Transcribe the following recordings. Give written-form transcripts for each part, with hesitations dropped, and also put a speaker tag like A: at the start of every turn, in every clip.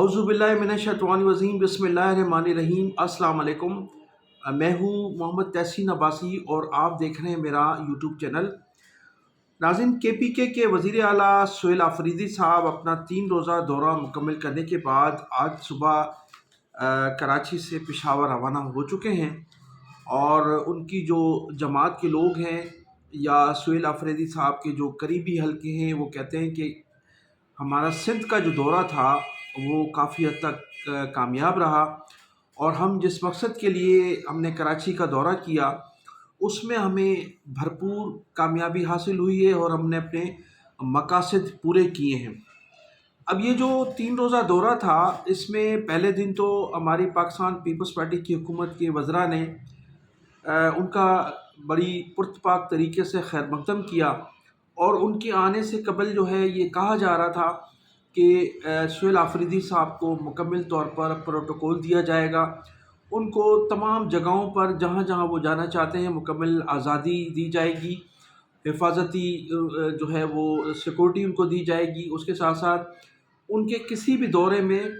A: औज़ु बिल्लाहि मिनश्शैतानिर्रजीम बिस्मिल्लाहिर्रहमानिर्रहीम। अस्सलाम वालेकुम। मैं हूँ मोहम्मद तहसीन अब्बासी और आप देख रहे हैं मेरा यूट्यूब चैनल। नाज़रीन, KPK के वज़ीर आला सुहेल आफरीदी साहब अपना 3 रोज़ा दौरा मुकम्मल करने के बाद आज सुबह कराची से पेशावर रवाना हो चुके हैं और उनकी जो जमात के लोग हैं या सुहेल आफरीदी साहब के जो करीबी हल्के हैं वो कहते हैं कि हमारा सिंध का जो दौरा था वो काफ़ी हद तक कामयाब रहा और हम जिस मकसद के लिए हमने कराची का दौरा किया उसमें हमें भरपूर कामयाबी हासिल हुई है और हमने अपने मकासद पूरे किए हैं। अब ये जो 3 रोज़ा दौरा था इसमें पहले दिन तो हमारी पाकिस्तान पीपल्स पार्टी की हुकूमत के वज़रा ने उनका बड़ी पुरतपाक तरीके से खैर मकदम किया और उनके आने से कबल जो है ये कहा जा रहा था कि सुहेल आफरीदी साहब को मुकम्मल तौर पर प्रोटोकॉल दिया जाएगा, उनको तमाम जगहों पर जहाँ जहाँ वो जाना चाहते हैं मुकम्मल आज़ादी दी जाएगी, हिफाजती जो है वो सिक्योरिटी उनको दी जाएगी। उसके साथ साथ उनके किसी भी दौरे में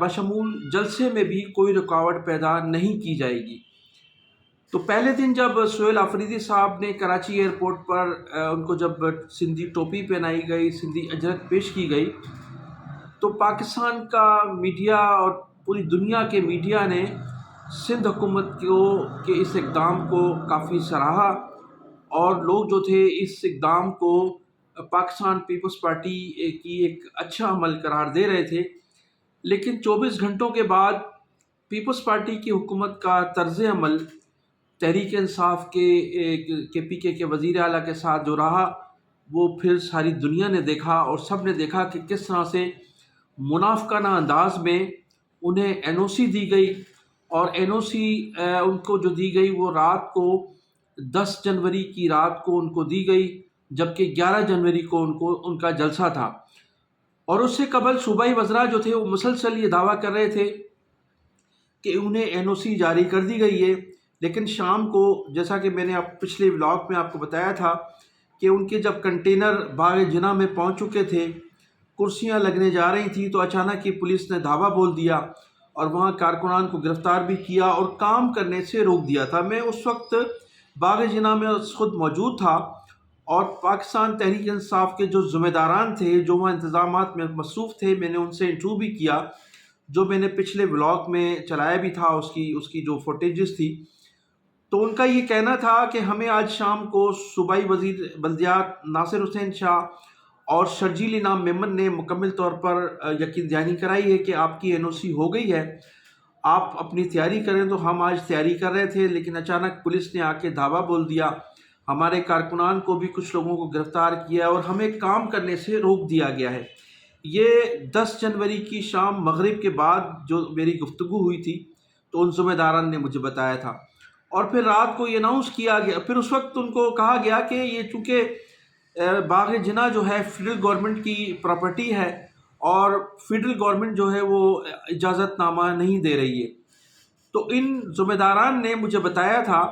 A: बशमूल जलसे में भी कोई रुकावट पैदा नहीं की जाएगी। तो पहले दिन जब सुहेल आफरीदी साहब ने कराची एयरपोर्ट पर उनको जब सिंधी टोपी पहनाई गई, सिंधी अजरक पेश की गई, तो पाकिस्तान का मीडिया और पूरी दुनिया के मीडिया ने सिंध हुकूमत के इस इक़दाम को काफ़ी सराहा और लोग जो थे इस इक़दाम को पाकिस्तान पीपल्स पार्टी की एक अच्छा अमल करार दे रहे थे। लेकिन 24 घंटों के बाद पीपल्स पार्टी की हुकूमत का तर्ज़ अमल तहरीक इंसाफ के KPK के वज़ीर आला के साथ जो रहा वो फिर सारी दुनिया ने देखा और सब ने देखा कि किस तरह से मुनाफ़िकाना अंदाज में उन्हें NOC दी गई और NOC उनको जो दी गई वो रात को 10 जनवरी की रात को उनको दी गई, जबकि 11 जनवरी को उनका जलसा था। और उससे कबल सूबाई वज़रा जो थे वो मुसलसल ये दावा कर रहे थे कि उन्हें NOC जारी कर दी गई है। लेकिन शाम को जैसा कि मैंने पिछले व्लॉग में आपको बताया था कि उनके जब कंटेनर बाग जिना में पहुंच चुके थे, कुर्सियां लगने जा रही थी, तो अचानक ही पुलिस ने धावा बोल दिया और वहां कारकुनान को गिरफ़्तार भी किया और काम करने से रोक दिया था। मैं उस वक्त बाग जिना में ख़ुद मौजूद था और पाकिस्तान तहरीक इंसाफ के जो ज़िम्मेदारान थे, जो वहाँ इंतज़ामात में मसरूफ़ थे, मैंने उनसे इंटरव्यू भी किया, जो मैंने पिछले व्लॉग में चलाया भी था, उसकी जो फुटेजेस थी। तो उनका ये कहना था कि हमें आज शाम को सूबाई वज़ीर बल्दियात नासिर हुसैन शाह और शर्जील इनाम मेमन ने मुकम्मल तौर पर यकीन दहानी कराई है कि आपकी NOC हो गई है, आप अपनी तैयारी करें। तो हम आज तैयारी कर रहे थे, लेकिन अचानक पुलिस ने आके धावा बोल दिया, हमारे कारकुनान को भी कुछ लोगों को गिरफ़्तार किया और हमें काम करने से रोक दिया गया है। ये 10 जनवरी की शाम मगरिब के बाद जो मेरी गुफ्तगू हुई थी तो उन ज़िम्मेदारान ने मुझे बताया था और फिर रात को ये अनाउंस किया गया। फिर उस वक्त उनको कहा गया कि ये चूँकि बाग जिना जो है फेडरल गवर्नमेंट की प्रॉपर्टी है और फेडरल गवर्नमेंट जो है वो इजाज़तनामा नहीं दे रही है। तो इन ज़िम्मेदारान ने मुझे बताया था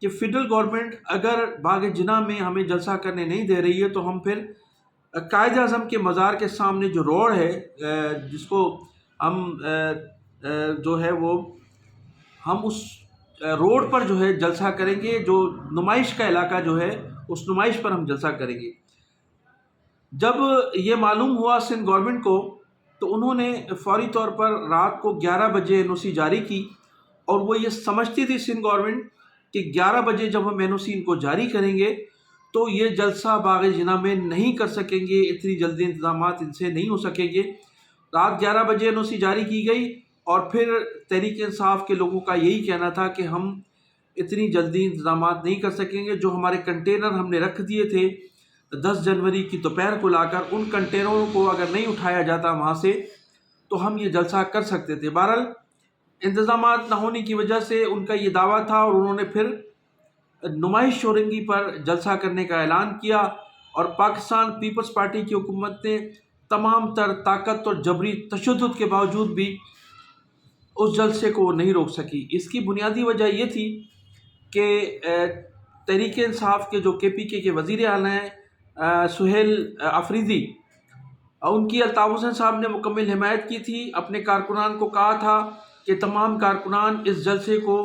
A: कि फेडरल गवर्नमेंट अगर बाग जिना में हमें जलसा करने नहीं दे रही है तो हम फिर कायद आज़म के मज़ार के सामने जो रोड है जिसको हम जो है वो हम उस रोड पर जो है जलसा करेंगे, जो नुमाइश का इलाका जो है उस नुमाइश पर हम जलसा करेंगे। जब ये मालूम हुआ सिंध गवर्नमेंट को तो उन्होंने फौरी तौर पर रात को 11 बजे NOC जारी की और वो ये समझती थी सिंध गवर्नमेंट कि 11 बजे जब हम NOC इनको जारी करेंगे तो ये जलसा बाग जिना में नहीं कर सकेंगे, इतनी जल्दी इंतज़ामात इनसे नहीं हो सकेंगे। रात 11 बजे NOC जारी की गई और फिर तहरीक इंसाफ के लोगों का यही कहना था कि हम इतनी जल्दी इंतज़ामात नहीं कर सकेंगे। जो हमारे कंटेनर हमने रख दिए थे 10 जनवरी की दोपहर को लाकर, उन कंटेनरों को अगर नहीं उठाया जाता वहाँ से तो हम ये जलसा कर सकते थे। बहरहाल इंतज़ामात ना होने की वजह से उनका ये दावा था और उन्होंने फिर नुमाइश चौरंगी पर जलसा करने का ऐलान किया और पाकिस्तान पीपल्स पार्टी की हुकूमत ने तमाम तर ताकत और जबरी तशद्दुद के बावजूद भी उस जलसे को नहीं रोक सकी। इसकी बुनियादी वजह ये थी कि तहरीक इंसाफ के जो KPK के वज़ीर आला हैं सुहेल आफरीदी, ان کی الطاف حسین صاحب نے مکمل حمایت کی تھی، اپنے کارکنان کو کہا تھا کہ تمام کارکنان اس جلسے کو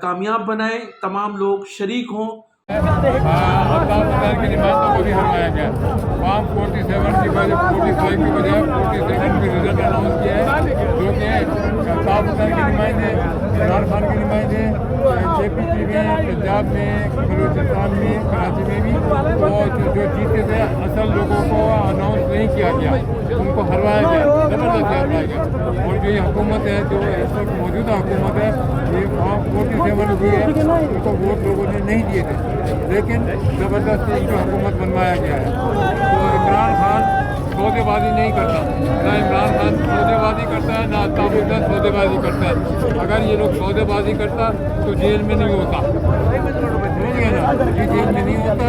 A: کامیاب بنائیں، تمام لوگ شریک ہوں۔
B: الطاف حسین کی نمائندوں کو بھی ہروایا گیا، فارم 47 کی بجائے 45 کی بجائے 47 کی رزلٹ اناؤنس کیا ہے، جو کہ الطاف حسین کے نمائندے، عمران خان کے نمائندے JPC میں، پنجاب میں، بلوچستان میں، کراچی میں بھی، اور جو جیتے تھے اصل لوگوں کو اناؤنس نہیں کیا گیا، ان کو ہروایا گیا، زبردست ہروایا گیا۔ اور جو یہ حکومت ہے، جو اس وقت موجودہ حکومت ہے، یہ فارم 47 کی ہے، ان کو ووٹ لوگوں نے نہیں دیے تھے، لیکن زبردست ان کو حکومت بنوایا گیا ہے۔ تو عمران خان سودے بازی نہیں کرتا، نہ عمران خان سودے بازی کرتا ہے، نہ الطاف حسین سودے بازی کرتا ہے۔ اگر یہ لوگ سودے بازی کرتا تو جیل میں نہیں ہوتا، سمجھ گئے نا، یہ جیل میں نہیں ہوتا۔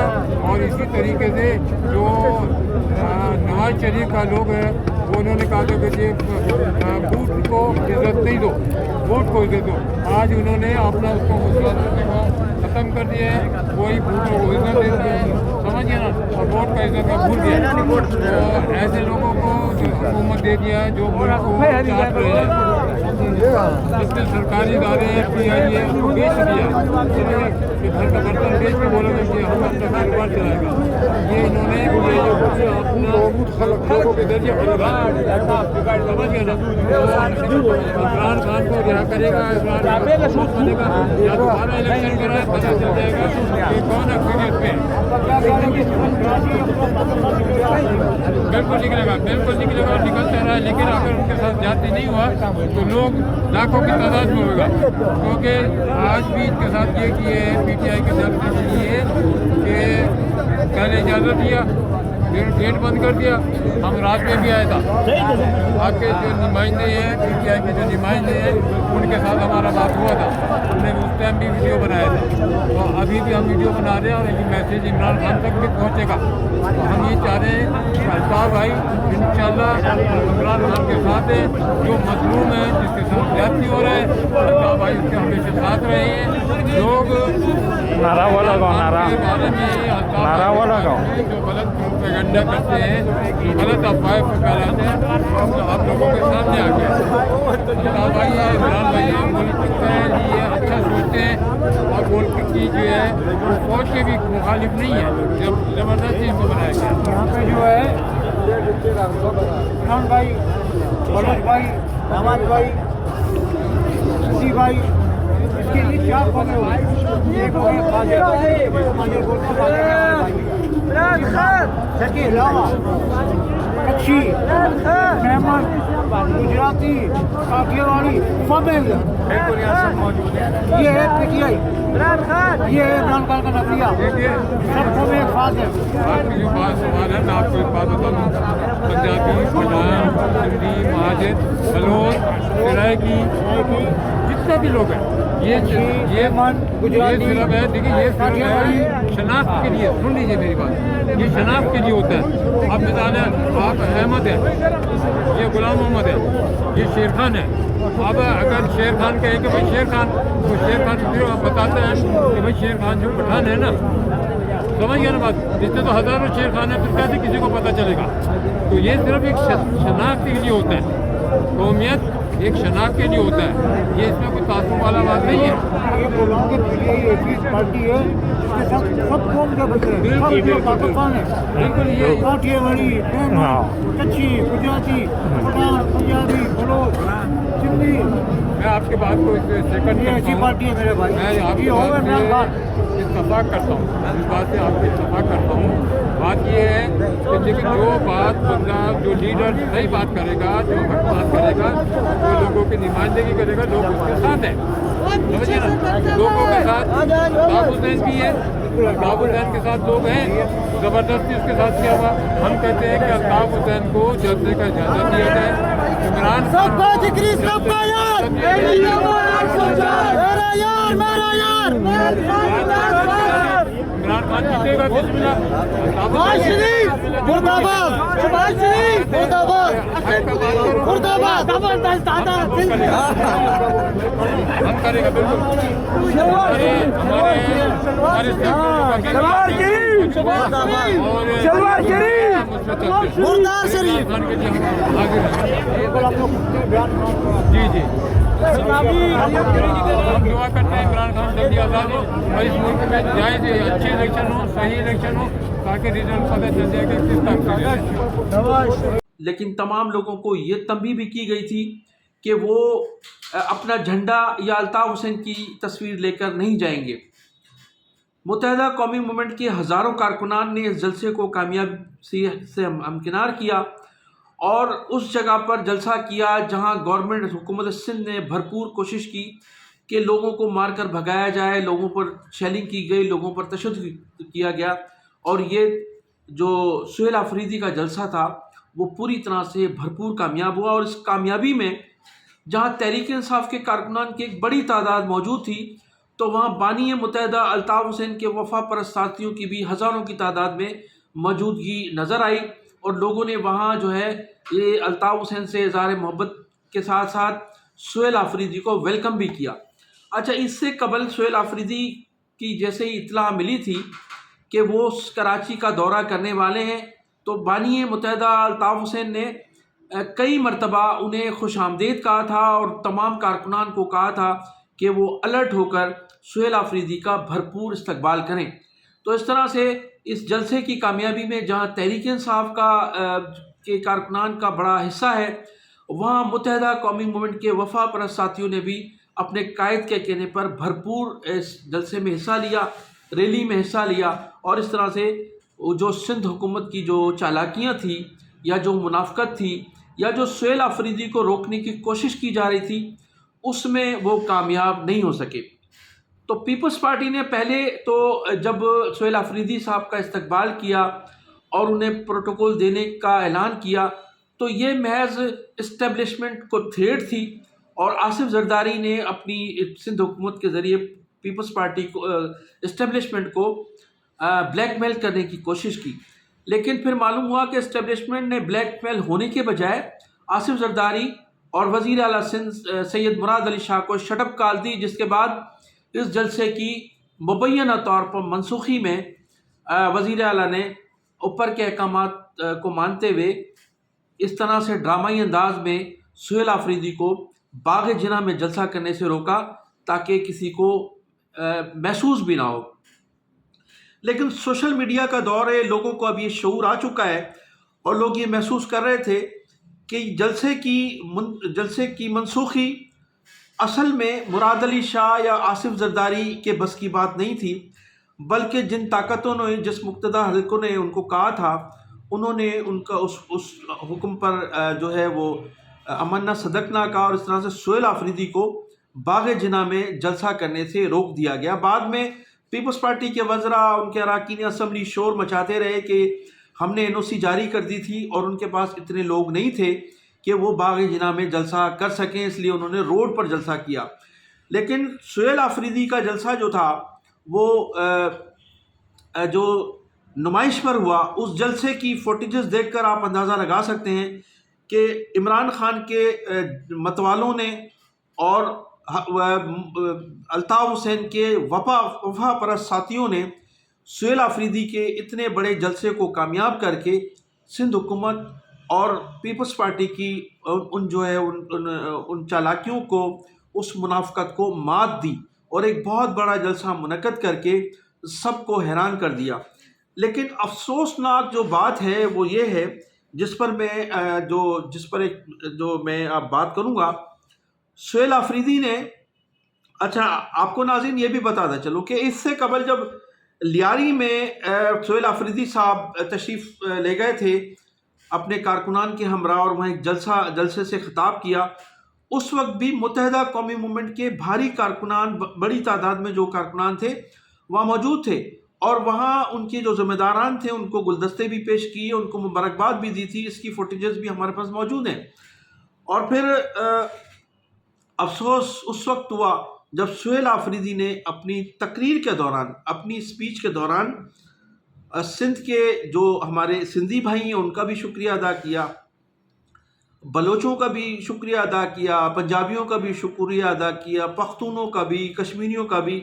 B: اور اسی طریقے سے جو نواز شریف کا لوگ ہے، وہ انہوں نے کہا تھا کہ ووٹ کو عزت نہیں دو، ووٹ کو عزت دو۔ آج انہوں نے اپنا اس کو مسلسل کو ختم کر دیا ہے، وہی ووٹوں کو عزت دیتے ہیں، سمجھ گئے نا، اور ووٹ کا عزت کا بھول گیا۔ تو ایسے لوگوں کو حکومت دے دیا ہے جو ملک کو چاٹ رہے ہیں، جس میں سرکاری ادارے ہیں، PIA کو بیچ دیا، کہ گھر کا برتن بیچ کے بولا گا کہ ہم اپنا کاروبار چلائے گا۔ یہ انہوں نے اپنا لوگوں کے ذریعے سمجھ گئے نا۔ عمران خان کو رہا کرے گا، عمران خان کو بنے گا، یا دوبارہ الیکشن کرائے، پتہ چل جائے گا کہ کون اکثریت پہ بالکل نکلے گا، بالکل نکلے گا، نکلتا رہا ہے۔ لیکن اگر ان کے ساتھ جاتی نہیں ہوا تو لوگ لاکھوں کی تعداد میں ہوگا، کیونکہ آج بھی ان کے ساتھ یہ کیے ہیں، PTI کے ساتھ یہ کہ پہلے اجازت دیا، پھر گیٹ بند کر دیا۔ ہم رات میں بھی آیا تھا، آپ کے جو نمائندے ہیں، PTI کے جو نمائندے ہیں، ان کے ساتھ ہمارا بات ہوا تھا، ہم نے اس ٹائم بھی ویڈیو بنایا تھا، تو ابھی بھی ہم ویڈیو بنا رہے ہیں، اور یہ میسیج عمران خان تک بھی پہنچے گا۔ تو ہم یہ چاہ رہے ہیں کہ الطاف بھائی انشاءاللہ عمران خان کے ساتھ ہے، جو مظلوم ہے، جس کے ساتھ زیادتی ہو رہا ہے، الطاف بھائی اس کے ہمیشہ ساتھ رہے ہیں۔ لوگ
C: نعرہ والا گاؤں، نعرہ والا گاؤں،
B: جو غلط پروپیگنڈا کرتے ہیں، جو غلط افواہیں پھیلاتے ہیں، تو آپ لوگوں کے سامنے آ گیا۔ الطاف بھائی ہے، عمران بھائی ہے، ملک ہے، یہ اچھا سوچتے ہیں، اور ملک کی جو ہے وہ فوج کے بھی مخالف نہیں ہے، جب زبردستی ان کو بنایا گیا۔
D: یہاں پہ جو ہے عمران بھائی، بلوچ بھائی، احمد بھائی، سسی بھائی، اس کے لیے 4 قومیں ہوئی، ایک ہوئی اس کے علاوہ کچھی، میمن، گجراتی، کاٹھیاواڑی سب ہیں ادھر، یہ ہے PTI، یہ ہے عمران خان کا نظریہ، سب قومیں ایک ساتھ ہیں۔
B: آپ کی جو بات سوال ہے، میں آپ کو ایک بات بتاؤں، پنجابی، پٹھان، سندھی، مہاجر، بلوچ، سرائکی، جتنے بھی لوگ ہیں، یہ صرف ہے، دیکھیے یہ صرف ہے شناخت کے لیے، سن لیجیے میری بات، یہ شناخت کے لیے ہوتا ہے۔ اب مثال ہے، آپ احمد ہیں، یہ غلام محمد ہے، یہ شیر خان ہے۔ اب اگر شیر خان کہے کہ بھائی شیر خان، تو شیر خان پھر آپ بتاتے ہیں کہ بھائی شیر خان جو پٹھان ہے نا، سمجھ گیا نا بات، جس سے تو ہزاروں شیر خان ہے، پھر کیسے کسی کو پتہ چلے گا؟ تو یہ صرف ایک شناخت کے لیے ہوتا ہے، قومیت ایک شناخت کے لیے ہوتا ہے، یہ اس میں کوئی تعصب والا بات نہیں ہے۔
D: یہ بول رہا ہوں کہ PTI ایک ہی پارٹی ہے، اس کے ساتھ سب قوم کے بچے ہیں، سب لوگ پاکستان ہیں،
B: بالکل یہ
D: کاٹھیاواڑی، میمن، کچھی، گجراتی، پٹھان، پنجابی، بلوچ، سندھی،
B: میں آپ کے بات کو سیکنڈ
D: یہ ایسی پارٹی ہے میرے بھائی،
B: میں آپ کی
D: یہ ہوگا
B: بات
D: عمران خان۔
B: سے اتفاق کرتا ہوں، اس بات سے آپ سے اتفاق کرتا ہوں۔ بات یہ ہے کہ لیکن جو بات بندہ، جو لیڈر صحیح بات کرے گا، جو حق بات کرے گا، جو لوگوں کی نمائندگی کرے گا، لوگ اس کے ساتھ ہیں، سمجھے نا، لوگوں کے ساتھ الطاف حسین بھی ہے، الطاف حسین کے ساتھ لوگ ہیں، زبردستی اس کے ساتھ کیا ہوا۔ ہم کہتے ہیں کہ الطاف حسین کو جلسے کا اجازت دیا جائے، عمران خان عمران خان جیتے گا، بسم اللہ،
D: شباز شریف مرد آباد، شباز شریف مرد آباد۔ मुर्दाबाद जबरदस्त दादा
B: हम करेंगे बिल्कुल। हमारे
D: मुर्दार शरीफ
B: जी जी हम दुआ करते हैं इमरान खान जल्दी आज़ाद हो और इस मुल्क में जायज़ अच्छे इलेक्शन हो, सही इलेक्शन हो, ताकि रिजल्ट पता चल जाए कि किस तरह।
A: लेकिन तमाम लोगों को ये तंबीह भी की गई थी कि वो अपना झंडा या अल्ताफ़ हुसैन की तस्वीर लेकर नहीं जाएंगे। मुत्तहिदा कौमी मूवमेंट के हज़ारों कारकुनान ने इस जलसे को कामयाबी से हमकिनार किया और उस जगह पर जलसा किया जहां गवर्नमेंट हुकूमत सिंध ने भरपूर कोशिश की कि लोगों को मारकर भगाया जाए, लोगों पर शेलिंग की गई, लोगों पर तशद्दुद किया गया और ये जो सुहेल आफरीदी का जलसा था वो पूरी तरह से भरपूर कामयाब हुआ। और इस कामयाबी में जहां तहरीक इंसाफ के कारकुनान की एक बड़ी तादाद मौजूद थी, तो वहाँ बानी मुत्तहिदा अल्ताफ़ हुसैन के वफा परस्त साथियों की भी हज़ारों की तादाद में मौजूदगी नज़र आई और लोगों ने वहाँ जो है ये अल्ताफ़ हुसैन से इज़हार मोहब्बत के साथ साथ सुहेल आफरीदी को वेलकम भी किया। अच्छा, इससे कबल सुहेल आफरीदी की जैसे ही इत्तला मिली थी कि वो कराची का दौरा करने वाले हैं, तो बानी मुत्तहिदा अल्ताफ़ हुसैन ने कई मरतबा उन्हें खुश आमदीद कहा था और तमाम कारकुनान को कहा था कि वो अलर्ट होकर सुहेल आफरीदी का भरपूर इस्तकबाल करें। तो इस तरह से इस जलसे की कामयाबी में जहां तहरीक इंसाफ के कारकुनान का बड़ा हिस्सा है, वहां मुत्तहिदा कौमी मूवमेंट के वफा परस्त साथियों ने भी अपने कायद के कहने पर भरपूर इस जलसे में हिस्सा लिया, रैली में हिस्सा लिया और इस तरह से जो सिंध हुकूमत की जो चालाकियाँ थी या जो मुनाफकत थी या जो सुहेल आफरीदी को रोकने की कोशिश की जा रही थी, उसमें वो कामयाब नहीं हो सके। तो पीपल्स पार्टी ने पहले तो जब सुहेल आफरीदी साहब का इस्तकबाल किया और उन्हें प्रोटोकॉल देने का ऐलान किया, तो ये महज इस्टेब्लिशमेंट को थ्रेट थी और आसिफ जरदारी ने अपनी सिंध हुकूमत के ज़रिए पीपल्स पार्टी को इस्टेब्लिशमेंट को ब्लैकमेल करने की कोशिश की। लेकिन फिर मालूम हुआ कि इस्टेब्लिशमेंट ने ब्लैकमेल होने के बजाय आसिफ जरदारी और वज़ीर आला सिंध सैयद मुराद अली शाह को शटअप कॉल दी, जिसके बाद इस जलसे की मुबैना तौर पर मनसूखी में वज़ीर आला ने ऊपर के अहकामात को मानते हुए इस तरह से ड्रामाई अंदाज में सुहेल आफरीदी को बाग़ जिना में जलसा करने से रोका ताकि किसी को महसूस भी ना हो। लेकिन सोशल मीडिया का दौर है, लोगों को अब ये शऊर आ चुका है और लोग ये महसूस कर रहे थे कि जलसे की मनसूखी असल में मुराद अली शाह या आसिफ जरदारी के बस की बात नहीं थी, बल्कि जिन ताकतों ने, जिस मुक्तदा हलकों ने उनको कहा था, उन्होंने उनका उस हुक्म पर जो है वो अमन्ना सदकना का और इस तरह से सुहेल आफरीदी को बाग़ जिना में जलसा करने से रोक दिया गया। बाद में पीपल्स पार्टी के वज़रा, उनके अरकान असम्बली शोर मचाते रहे कि हमने NOC जारी कर दी थी और उनके पास इतने लोग नहीं थे कि वो बाग़ जिना में जलसा कर सकें, इसलिए उन्होंने रोड पर जलसा किया। लेकिन सुहेल आफरीदी का जलसा जो था वो जो नुमाइश पर हुआ, उस जलसे की फुटेजेस देखकर आप अंदाज़ा लगा सकते हैं कि इमरान खान के मतवालों ने और अल्ताफ़ हुसैन के वफा परस्त साथियों ने सुहेल आफरीदी के इतने बड़े जलसे को कामयाब करके सिंध हुकूमत और पीपल्स पार्टी की उन चालाकियों को, उस मुनाफकत को मात दी और एक बहुत बड़ा जलसा मुनक्कद करके सबको हैरान कर दिया। लेकिन अफसोसनाक जो बात है वो ये है, जिस पर मैं अब बात करूँगा, सुहेल आफरीदी ने, अच्छा आपको नाज़रीन ये भी बताता चलो कि इससे कबल जब लियारी में सुहेल आफरीदी साहब तशरीफ़ ले गए थे अपने कारकुनान के हमरा और वहाँ एक जलसे से खिताब किया, उस वक्त भी मुत्तहिदा कौमी मूवमेंट के भारी कारकुनान, बड़ी तादाद में जो कारकुनान थे वहाँ मौजूद थे और वहाँ उनके जो ज़िम्मेदारान थे उनको गुलदस्ते भी पेश किए, उनको मुबारकबाद भी दी थी। इसकी फुटेजेस भी हमारे पास मौजूद हैं। और फिर अफसोस उस वक्त हुआ जब सुहेल आफरीदी ने अपनी तकरीर के दौरान, अपनी स्पीच के दौरान सिंध के जो हमारे सिंधी भाई हैं उनका भी शुक्रिया अदा किया, بلوچوں کا بھی شکریہ ادا کیا، پنجابیوں کا بھی شکریہ ادا کیا، پختونوں کا بھی، کشمیریوں کا بھی،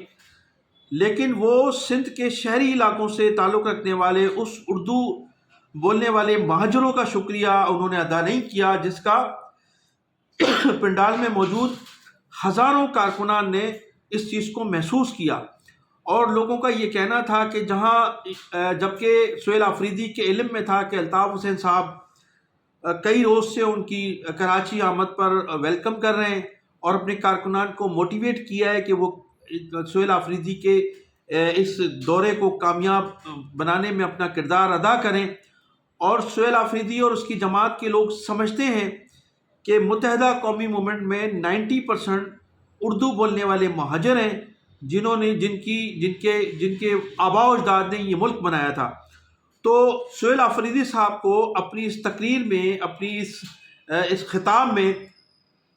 A: لیکن وہ سندھ کے شہری علاقوں سے تعلق رکھنے والے اس اردو بولنے والے مہاجروں کا شکریہ انہوں نے ادا نہیں کیا، جس کا پنڈال میں موجود ہزاروں کارکنان نے اس چیز کو محسوس کیا۔ اور لوگوں کا یہ کہنا تھا کہ جبکہ سہیل آفریدی کے علم میں تھا کہ الطاف حسین صاحب کئی روز سے ان کی کراچی آمد پر ویلکم کر رہے ہیں اور اپنے کارکنان کو موٹیویٹ کیا ہے کہ وہ سہیل آفریدی کے اس دورے کو کامیاب بنانے میں اپنا کردار ادا کریں، اور سہیل آفریدی اور اس کی جماعت کے لوگ سمجھتے ہیں کہ متحدہ قومی موومنٹ میں 90% اردو بولنے والے مہاجر ہیں، جن کے آباء و اجداد نے یہ ملک بنایا تھا۔ تو سہیل آفریدی صاحب کو اپنی اس تقریر میں، اپنی اس خطاب میں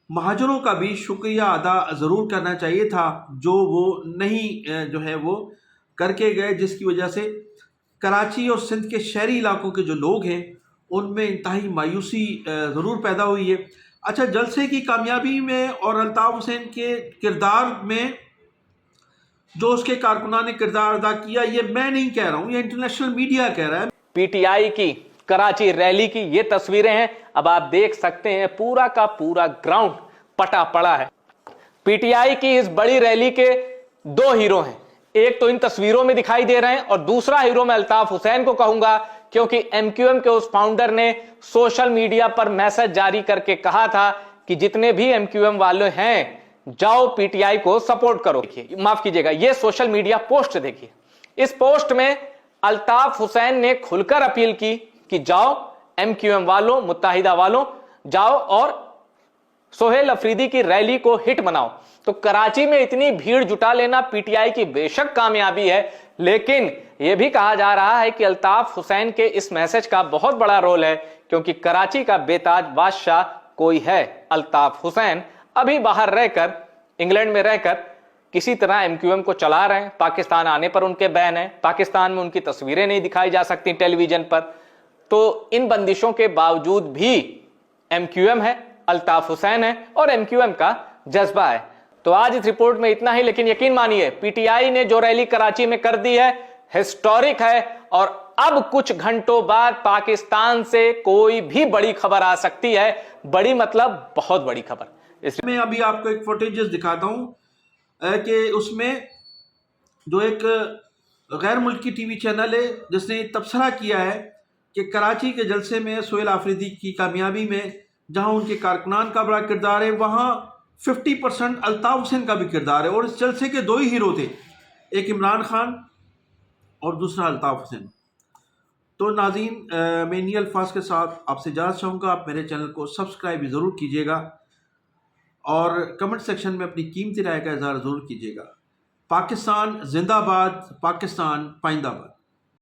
A: مہاجروں کا بھی شکریہ ادا ضرور کرنا چاہیے تھا، جو وہ نہیں وہ کر کے گئے، جس کی وجہ سے کراچی اور سندھ کے شہری علاقوں کے جو لوگ ہیں ان میں انتہائی مایوسی ضرور پیدا ہوئی ہے۔ اچھا، جلسے کی کامیابی میں اور الطاف حسین کے کردار میں جو اس کے کارکنان نے کردار ادا کیا، یہ میں نہیں کہہ رہا ہوں، یہ انٹرنیشنل میڈیا کہہ رہا ہے۔
E: پی ٹی آئی کی کراچی ریلی کی یہ تصویریں ہیں، اب آپ دیکھ سکتے ہیں پورا کا پورا گراؤنڈ پٹا پڑا ہے۔ پی ٹی آئی کی اس بڑی ریلی کے دو ہیرو ہیں، ایک تو ان تصویروں میں دکھائی دے رہے ہیں اور دوسرا ہیرو میں الطاف حسین کو کہوں گا، کیونکہ ایم کیو ایم کے اس فاؤنڈر نے سوشل میڈیا پر میسج جاری کر کے کہا تھا کہ جتنے بھی ایم کیو ایم والے ہیں جاؤ پی ٹی آئی کو سپورٹ کرو۔ معاف کیجئے گا، یہ سوشل میڈیا پوسٹ دیکھیے، اس پوسٹ میں الطاف حسین نے کھل کر اپیل کی کہ جاؤ ایم کیو ایم والوں، متحدہ والوں، جاؤ اور سہیل آفریدی کی ریلی کو ہٹ بناؤ۔ تو کراچی میں اتنی بھیڑ جٹا لینا پی ٹی آئی کی بے شک کامیابی ہے، لیکن یہ بھی کہا جا رہا ہے کہ الطاف حسین کے اس میسج کا بہت بڑا رول ہے، کیونکہ کراچی کا بے تاج بادشاہ کوئی ہے الطاف حسین، ابھی باہر رہ کر، انگلینڈ میں رہ کر کسی طرح ایم کیو ایم کو چلا رہے ہیں۔ پاکستان آنے پر ان کے بین ہیں، پاکستان میں ان کی تصویریں نہیں دکھائی جا سکتی ٹیلی ویژن پر، تو ان بندشوں کے باوجود بھی ایم کیو ایم ہے، الطاف حسین ہے اور ایم کیو ایم کا جذبہ ہے۔ تو آج اس رپورٹ میں اتنا ہی، لیکن یقین مانیے پی ٹی آئی نے جو ریلی کراچی میں کر دی ہے ہسٹورک ہے، اور اب کچھ گھنٹوں بعد پاکستان سے کوئی بھی بڑی خبر آ سکتی ہے، بڑی مطلب بہت بڑی خبر۔ اس
A: میں ابھی آپ کو ایک فوٹیجز دکھاتا ہوں کہ اس میں جو ایک غیر ملکی ٹی وی چینل ہے جس نے تبصرہ کیا ہے کہ کراچی کے جلسے میں سہیل آفریدی کی کامیابی میں جہاں ان کے کارکنان کا بڑا کردار ہے، وہاں 50% الطاف حسین کا بھی کردار ہے، اور اس جلسے کے دو ہی ہیرو تھے، ایک عمران خان اور دوسرا الطاف حسین۔ تو ناظرین، میں انہی الفاظ کے ساتھ آپ سے اجازت چاہوں گا، آپ میرے چینل کو سبسکرائب ضرور کیجیے گا اور کمنٹ سیکشن میں اپنی قیمتی رائے کا اظہار ضرور کیجیے گا۔ پاکستان زندہ باد، پاکستان پائندہ باد۔